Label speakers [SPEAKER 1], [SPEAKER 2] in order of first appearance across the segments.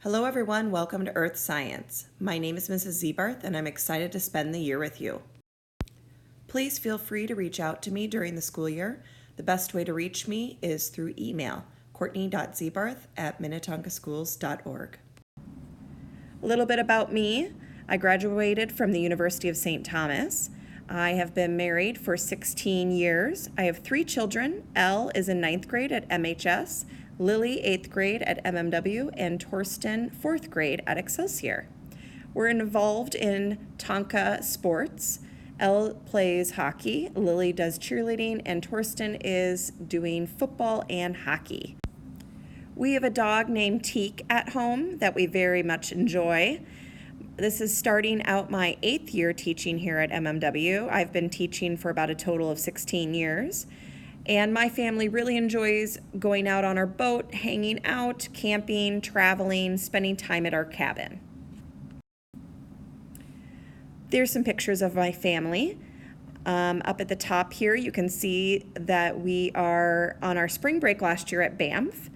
[SPEAKER 1] Hello everyone, welcome to Earth Science. My name is Mrs. Ziebarth and I'm excited to spend the year with you. Please feel free to reach out to me during the school year. The best way to reach me is through email, courtney.ziebarth@minnetonkaschools.org. A little bit about me. I graduated from the University of St. Thomas. I have been married for 16 years. I have 3 children. Elle is in 9th grade at MHS, Lily 8th grade at MMW, and Torsten 4th grade at Excelsior. We're involved in Tonka sports. Elle plays hockey, Lily does cheerleading, and Torsten is doing football and hockey. We have a dog named Teak at home that we very much enjoy. This is starting out my 8th year teaching here at MMW. I've been teaching for about a total of 16 years. And my family really enjoys going out on our boat, hanging out, camping, traveling, spending time at our cabin. There's some pictures of my family. Up at the top here, you can see that we are on our spring break last year at Banff,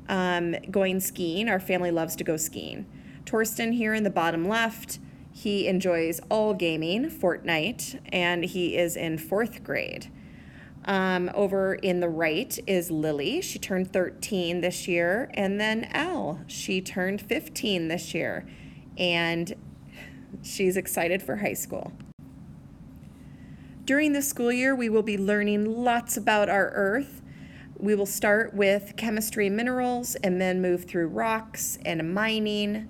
[SPEAKER 1] going skiing. Our family loves to go skiing. Torsten here in the bottom left, he enjoys all gaming, Fortnite, and he is in 4th grade. Over in the right is Lily. She turned 13 this year. And then Elle, she turned 15 this year. And she's excited for high school. During the school year, we will be learning lots about our Earth. We will start with chemistry and minerals and then move through rocks and mining,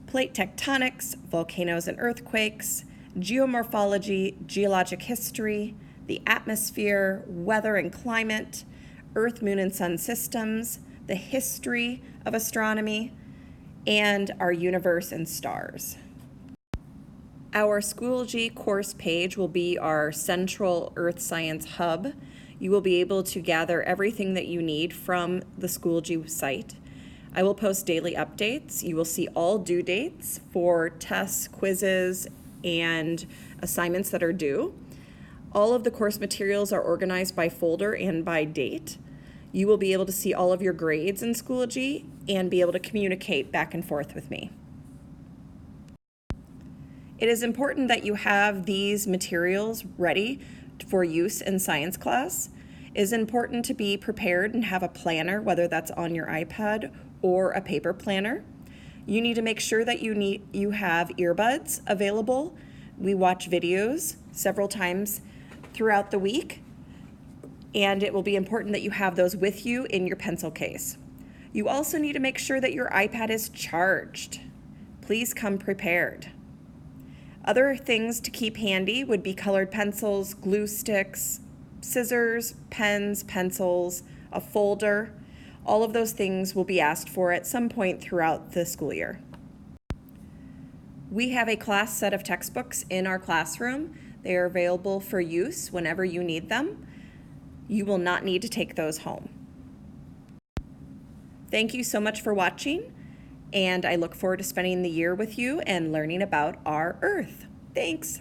[SPEAKER 1] plate tectonics, volcanoes and earthquakes, geomorphology, geologic history, the atmosphere, weather and climate, Earth, Moon, and Sun systems, the history of astronomy, and our universe and stars. Our Schoology course page will be our central Earth Science hub. You will be able to gather everything that you need from the Schoology site. I will post daily updates. You will see all due dates for tests, quizzes, and assignments that are due. All of the course materials are organized by folder and by date. You will be able to see all of your grades in Schoology and be able to communicate back and forth with me. It is important that you have these materials ready for use in science class. It is important to be prepared and have a planner, whether that's on your iPad or a paper planner. You need to make sure that you have earbuds available. We watch videos several times throughout the week, and it will be important that you have those with you in your pencil case. You also need to make sure that your iPad is charged. Please come prepared. Other things to keep handy would be colored pencils, glue sticks, scissors, pens, pencils, a folder. All of those things will be asked for at some point throughout the school year. We have a class set of textbooks in our classroom. They are available for use whenever you need them. You will not need to take those home. Thank you so much for watching, and I look forward to spending the year with you and learning about our Earth. Thanks.